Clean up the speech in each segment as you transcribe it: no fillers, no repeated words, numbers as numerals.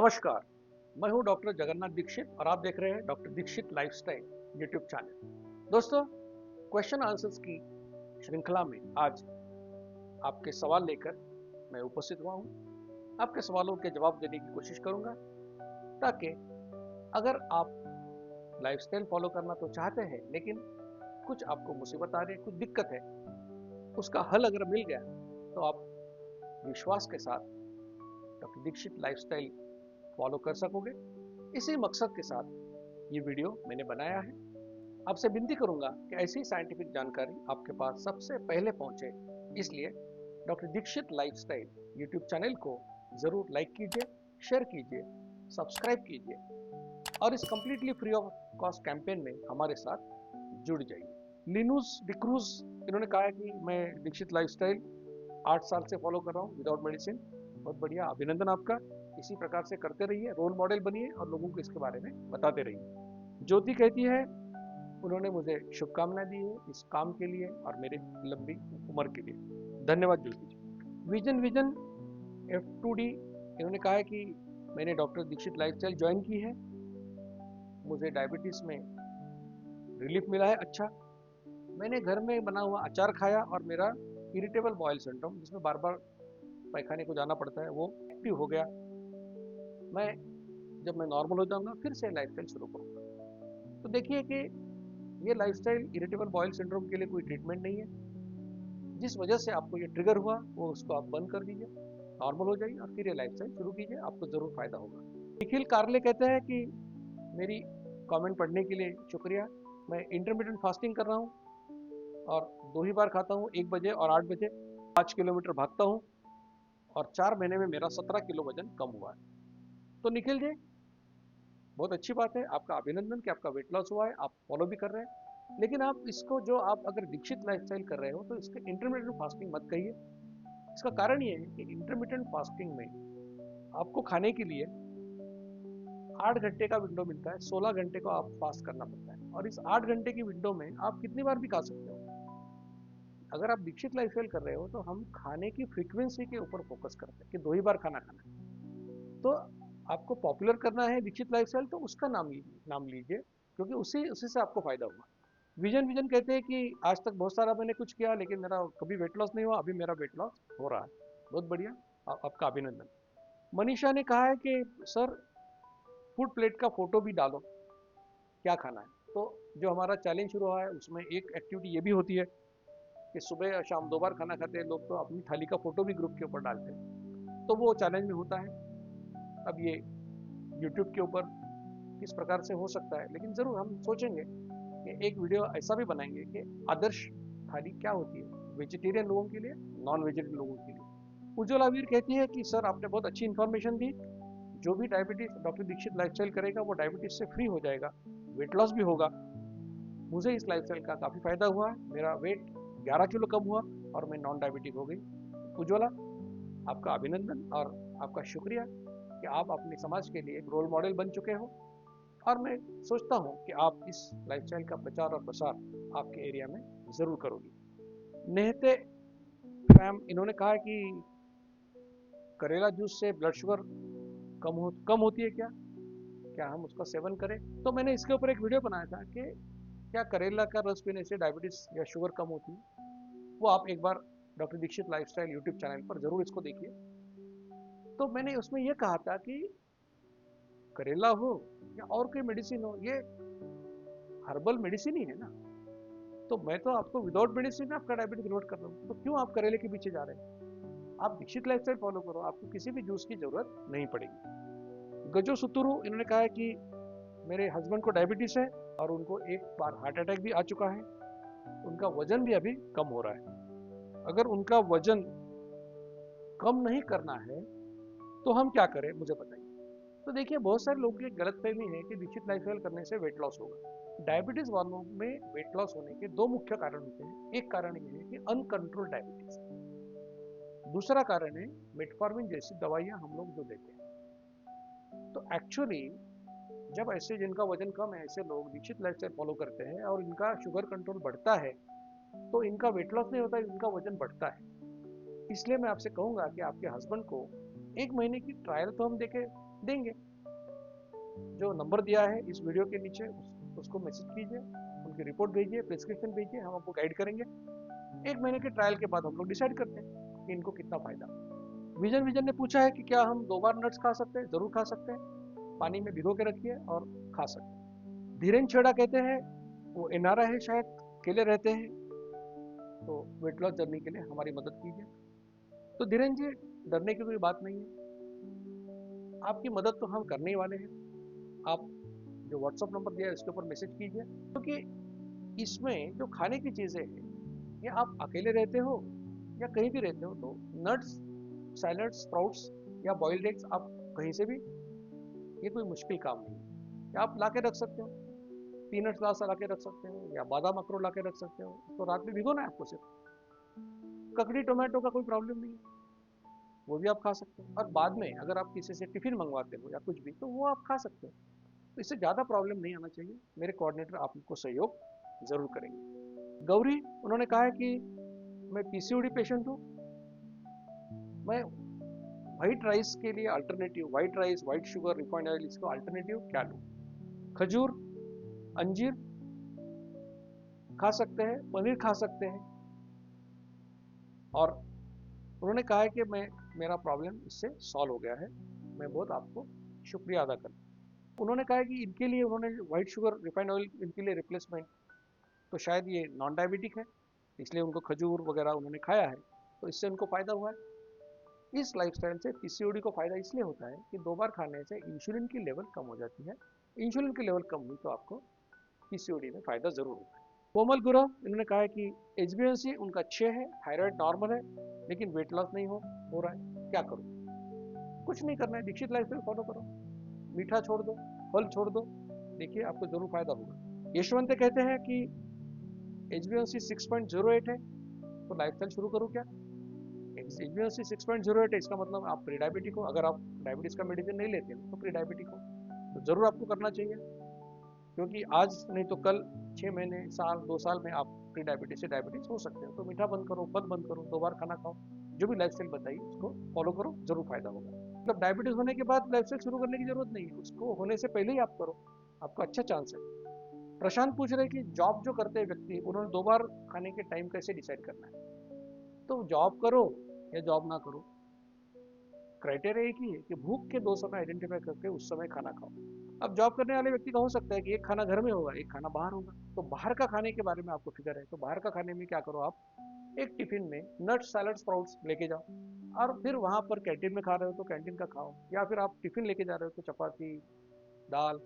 नमस्कार, मैं हूं डॉक्टर जगन्नाथ दीक्षित और आप देख रहे हैं doctor Dixit lifestyle YouTube channel. दोस्तों, क्वेश्चन आंसर्स की श्रृंखला में आज आपके सवाल लेकर मैं उपस्थित हुआ हूं। आपके सवालों के जवाब देने की कोशिश करूंगा ताकि अगर आप लाइफस्टाइल फॉलो करना तो चाहते हैं लेकिन कुछ आपको मुसीबत आ रही है, कुछ दिक्कत है, उसका हल अगर मिल गया तो आप विश्वास के साथ डॉक्टर दीक्षित लाइफस्टाइल फॉलो कर सकोगे। इसी मकसद के साथ ये वीडियो मैंने बनाया है। आपसे विनती करूंगा कि ऐसी साइंटिफिक जानकारी आपके पास सबसे पहले पहुंचे, इसलिए doctor Dixit lifestyle YouTube channel को जरूर लाइक कीजिए, शेयर कीजिए, सब्सक्राइब कीजिए और इस completely free of cost campaign में हमारे साथ जुड़ जाइए। लिनूस डिक्रूज इन्होंने कहा है कि मैं दीक्षित लाइफस्टाइल 8 साल से फॉलो कर रहा हूँ विदाउट मेडिसिन। बहुत बढ़िया, अभिनंदन आपका। इसी प्रकार से करते रहिए, रोल मॉडल बनिए और लोगों को इसके बारे में बताते रहिए। ज्योति कहती है, उन्होंने मुझे शुभकामनाएं दी है इस काम के लिए और मेरी लंबी उम्र के लिए। धन्यवाद ज्योति जी। विजन विजन F2D इन्होंने कहा है कि मैंने डॉक्टर दीक्षित लाइफस्टाइल ज्वाइन की है, मुझे डायबिटीज में रिलीफ मिला है। अच्छा, मैंने घर में बना हुआ अचार खाया और मेरा इरिटेबल बॉयल सिंड्रोम, जिसमें बार बार पैखाने को जाना पड़ता है, वो एक्टिव हो गया। जब मैं नॉर्मल हो जाऊंगा फिर से लाइफस्टाइल शुरू करूंगा। तो देखिए कि ये लाइफस्टाइल इरिटेबल बॉयल सिंड्रोम के लिए कोई ट्रीटमेंट नहीं है। जिस वजह से आपको ये ट्रिगर हुआ वो उसको आप बंद कर दीजिए, नॉर्मल हो जाइए और फिर ये लाइफस्टाइल शुरू कीजिए, आपको जरूर फायदा होगा। निखिल कारले कहते हैं कि मेरी कमेंट पढ़ने के लिए शुक्रिया। मैं इंटरमीडिएट फास्टिंग कर रहा हूँ और 2 ही बार खाता हूँ, 1 बजे और 8 बजे। 5 किलोमीटर भागता हूँ और 4 महीने में मेरा 17 किलो वजन कम हुआ है। तो निखिल जी, बहुत अच्छी बात है, आपका अभिनंदन कि आपका वेट लॉस हुआ है, आप फॉलो भी कर रहे हैं। लेकिन आप इसको जो आप अगर दीक्षित लाइफस्टाइल कर रहे हो तो इसके इंटरमीडिएट फास्टिंग मत कहिए। इसका कारण ये है कि इंटरमीडिएट फास्टिंग में आपको खाने के लिए 8 घंटे का विंडो मिलता है, 16 घंटे को आप फास्ट करना पड़ता है और इस 8 घंटे की विंडो में आप कितनी बार भी खा सकते हो। अगर आप दीक्षित लाइफस्टाइल कर रहे हो तो हम खाने की फ्रीक्वेंसी के ऊपर फोकस करते हैं कि 2 ही बार खाना खाना है। तो आपको पॉपुलर करना है दीक्षित लाइफस्टाइल तो उसका नाम लीजिए, क्योंकि उसी से आपको फायदा होगा। विजन विजन कहते हैं कि आज तक बहुत सारा मैंने कुछ किया लेकिन मेरा कभी वेट लॉस नहीं हुआ, अभी मेरा वेट लॉस हो रहा है। बहुत बढ़िया, आपका अभिनंदन। मनीषा ने कहा है कि सर फूड प्लेट का फोटो भी डालो, क्या खाना है। तो जो हमारा चैलेंज शुरू हुआ है उसमें एक एक्टिविटी ये भी होती है कि सुबह और शाम 2 बार खाना खाते हैं लोग, तो अपनी थाली का फोटो भी ग्रुप के ऊपर डालते हैं, तो वो चैलेंज में होता है। अब ये यूट्यूब के ऊपर किस प्रकार से हो सकता है, लेकिन ज़रूर हम सोचेंगे कि एक वीडियो ऐसा भी बनाएंगे कि आदर्श थाली क्या होती है वेजिटेरियन लोगों के लिए, नॉन वेजिटेरियन लोगों के लिए। उज्ज्वला वीर कहती है कि सर आपने बहुत अच्छी इन्फॉर्मेशन दी, जो भी डायबिटीज डॉक्टर दीक्षित लाइफस्टाइल करेगा वो डायबिटीज से फ्री हो जाएगा, वेट लॉस भी होगा। मुझे इस लाइफस्टाइल का काफ़ी फायदा हुआ, मेरा वेट 11 किलो कम हुआ और मैं नॉन डायबिटिक हो गई। उज्ज्वला, आपका अभिनंदन और आपका शुक्रिया कि आप अपने समाज के लिए एक रोल मॉडल बन चुके हो और मैं सोचता हूं कि आप इस लाइफस्टाइल का प्रचार और प्रसार आपके एरिया में जरूर करोगे। नेहते फैम इन्होंने कहा कि करेला जूस से ब्लड शुगर कम होती है क्या, क्या हम उसका सेवन करें। तो मैंने इसके ऊपर एक वीडियो बनाया था कि क्या करेला का रस पीने से डायबिटीज या शुगर कम होती है। वो आप एक बार doctor Dixit lifestyle YouTube channel पर जरूर इसको देखिए। तो मैंने उसमें यह कहा था कि करेला हो या और कोई मेडिसिन हो, ये हर्बल मेडिसिन ही है ना। तो मैं तो आपको विदाउट मेडिसिन आपका डायबिटीज रिवर्ट कर रहा हूँ, तो क्यों आप करेले के पीछे जा रहे हैं। आप दीक्षित लाइफस्टाइल फॉलो करो, आपको किसी भी जूस की जरूरत नहीं पड़ेगी। गजो सुतुरु इन्होंने कहा है कि मेरे हस्बैंड को डायबिटीज है और उनको एक बार हार्ट अटैक भी आ चुका है, उनका वजन भी अभी कम हो रहा है। अगर उनका वजन कम नहीं करना है तो हम क्या करें, मुझे बताइए। तो देखिए, बहुत सारे लोगों की गलतफहमी है कि दीक्षित लाइफस्टाइल करने से वेट लॉस होगा। डायबिटीज वालों में वेट लॉस होने के 2 मुख्य कारण होते हैं। एक कारण ये है कि अनकंट्रोल्ड डायबिटीज, दूसरा कारण है मेटफॉर्मिन जैसी दवाइयां हम लोग जो लेते हैं। तो एक्चुअली जब ऐसे जिनका वजन कम है ऐसे लोग दीक्षित लाइफस्टाइल फॉलो करते हैं और इनका शुगर कंट्रोल बढ़ता है, तो इनका वेट लॉस नहीं होता, इनका वजन बढ़ता है। इसलिए मैं आपसे कहूंगा कि आपके हस्बैंड को 1 महीने की ट्रायल तो हम देके देंगे। जो नंबर दिया है इस वीडियो के नीचे उसको मैसेज कीजिए, उनकी रिपोर्ट भेजिए, प्रिस्क्रिप्शन भेजिए, हम आपको गाइड करेंगे। 1 महीने के ट्रायल के बाद हम लोग डिसाइड करते हैं कि इनको कितना फायदा। विजन ने पूछा है कि क्या हम 2 बार नट्स खा सकते हैं? जरूर खा सकते हैं, पानी में भिगो के रखिए और खा सकते हैं। धीरेन्द्र छेड़ा कहते हैं, वो एनआरआई है, शायद अकेले रहते हैं, तो वेट लॉस जर्नी के लिए हमारी मदद कीजिए। तो धीरेन्द्र जी, डरने की कोई बात नहीं है, आपकी मदद तो हम करने ही वाले हैं। आप जो व्हाट्सएप नंबर दिया है इसके ऊपर मैसेज कीजिए, क्योंकि इसमें जो खाने की चीज़ें हैं, ये आप अकेले रहते हो या कहीं भी रहते हो, तो नट्स, सैलड्स, स्प्राउट्स या बॉइल्ड एग्स आप कहीं से भी, ये कोई मुश्किल काम नहीं है, या आप ला के रख सकते हो। पीनट्स ला के रख सकते हो, या बादाम अखरोट ला के रख सकते हो, तो रात में भिगोना है आपको सिर्फ। ककड़ी टोमेटो का कोई प्रॉब्लम नहीं है, वो भी आप खा सकते हो। और बाद में अगर आप किसी से टिफिन मंगवाते हो या कुछ भी, तो वो आप खा सकते हो। तो इससे ज़्यादा प्रॉब्लम नहीं आना चाहिए। मेरे कोऑर्डिनेटर आपको सहयोग जरूर करेंगे। गौरी, उन्होंने कहा है कि मैं पीसीओडी पेशेंट हूँ, मैं व्हाइट राइस के लिए alternative, white rice, white sugar, refined oil, इसको अल्टरनेटिव क्या लूँ? खजूर, अंजीर खा सकते हैं, पनीर खा सकते हैं। और उन्होंने कहा है कि मेरा प्रॉब्लम इससे सॉल्व हो गया है, मैं बहुत आपको शुक्रिया अदा करता हूँ। उन्होंने कहा है कि इनके लिए, उन्होंने व्हाइट शुगर, रिफाइंड ऑयल, इनके लिए रिप्लेसमेंट, तो शायद ये नॉन डायबिटिक है, इसलिए उनको खजूर वगैरह उन्होंने खाया है, तो इससे उनको फायदा हुआ है। इस लाइफस्टाइल से पीसीओडी को फायदा इसलिए होता है कि 2 बार खाने से इंसुलिन की लेवल कम हो जाती है। इंसुलिन की लेवल कम हुई तो आपको पीसीओडी में फायदा जरूर होता है। कोमल गुरव, इन्होंने कहा है कि HbA1c उनका 6 है, थायराइड नॉर्मल है, लेकिन वेट लॉस नहीं हो रहा है, क्या करूं? कुछ नहीं करना है, दीक्षित लाइफस्टाइल फॉलो करो, मीठा छोड़ दो, फल छोड़ दो, देखिए आपको जरूर फायदा होगा। यशवंत कहते हैं कि HbA1c 6.08 है, तो लाइफस्टाइल शुरू करूं क्या? HbA1c 6.08 है, इसका मतलब आप प्री डायबिटिक हो। अगर आप डायबिटीज का मेडिसिन नहीं लेते तो प्री डायबिटिक हो, तो जरूर आपको करना चाहिए, क्योंकि आज नहीं तो कल, 6 महीने, साल, 2 साल में आप प्री डायबिटीज से डायबिटीज हो सकते हो। तो मीठा बंद करो, फल बंद करो, 2 बार खाना खाओ, जो भी लाइफस्टाइल बताइए उसको फॉलो करो, जरूर फायदा होगा। मतलब डायबिटीज होने के बाद लाइफस्टाइल शुरू करने की जरूरत नहीं है, उसको होने से पहले ही आप करो, आपको अच्छा चांस है। प्रशांत पूछ रहे कि जॉब जो करते हैं व्यक्ति, उन्होंने 2 बार खाने के टाइम कैसे डिसाइड करना है? तो जॉब करो या जॉब ना करो, क्राइटेरिया एक ही है कि भूख के 2 समय आइडेंटिफाई करके उस समय खाना खाओ। अब जॉब करने वाले व्यक्ति का हो सकता है कि एक खाना घर में होगा, एक खाना बाहर होगा, तो बाहर का खाने के बारे में आपको फिक्र है, तो बाहर का खाने में क्या करो, आप एक टिफिन में नट्स, सैलड, स्प्राउट्स लेके जाओ, और फिर वहां पर कैंटीन में खा रहे हो तो कैंटीन का खाओ, या फिर आप टिफिन लेके जा रहे हो तो चपाती, दाल,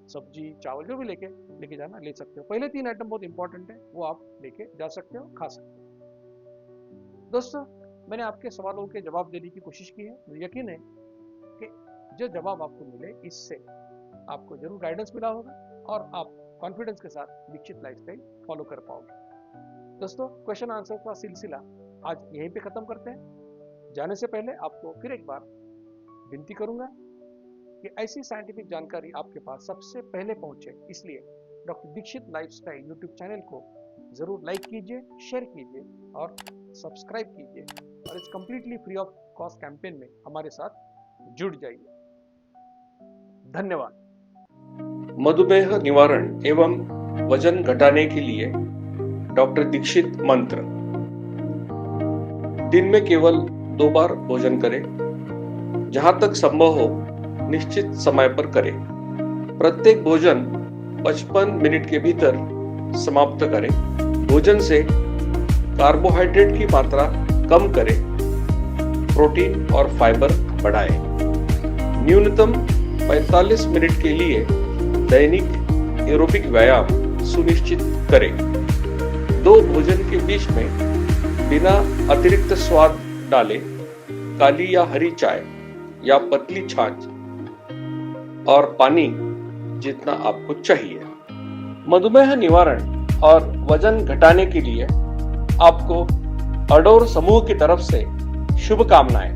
सब्जी, चावल जो भी लेके जाना ले सकते हो। पहले 3 आइटम बहुत इंपॉर्टेंट है, वो आप लेके जा सकते हो, खा सकते हो। दोस्तों, मैंने आपके सवालों के जवाब देने की कोशिश की है, मुझे यकीन है कि जो जवाब आपको मिले इससे आपको जरूर गाइडेंस मिला होगा और आप कॉन्फिडेंस के साथ दीक्षित लाइफस्टाइल फॉलो कर पाओगे। दोस्तों, क्वेश्चन आंसर का सिलसिला आज यहीं पे खत्म करते हैं। जाने से पहले आपको फिर एक बार विनती करूंगा कि ऐसी साइंटिफिक जानकारी आपके पास सबसे पहले पहुंचे, इसलिए doctor Dixit lifestyle YouTube channel को जरूर लाइक कीजिए, शेयर कीजिए और सब्सक्राइब कीजिए, और इस completely free of cost campaign में हमारे साथ जुड़ जाइए। धन्यवाद। मधुमेह निवारण एवं वजन घटाने के लिए डॉक्टर दीक्षित मंत्र। दिन में केवल 2 बार भोजन करें, जहां तक संभव हो निश्चित समय पर करें। प्रत्येक भोजन 55 मिनट के भीतर समाप्त करें। भोजन से कार्बोहाइड्रेट की मात्रा कम करें, प्रोटीन और फाइबर बढ़ाएं। न्यूनतम 45 मिनट के लिए दैनिक एरोबिक व्यायाम सुनिश्चित करें। 2 भोजन के बीच में बिना अतिरिक्त स्वाद डाले काली या हरी चाय या पतली छाछ और पानी जितना आपको चाहिए। मधुमेह निवारण और वजन घटाने के लिए आपको अडोर समूह की तरफ से शुभकामनाएं।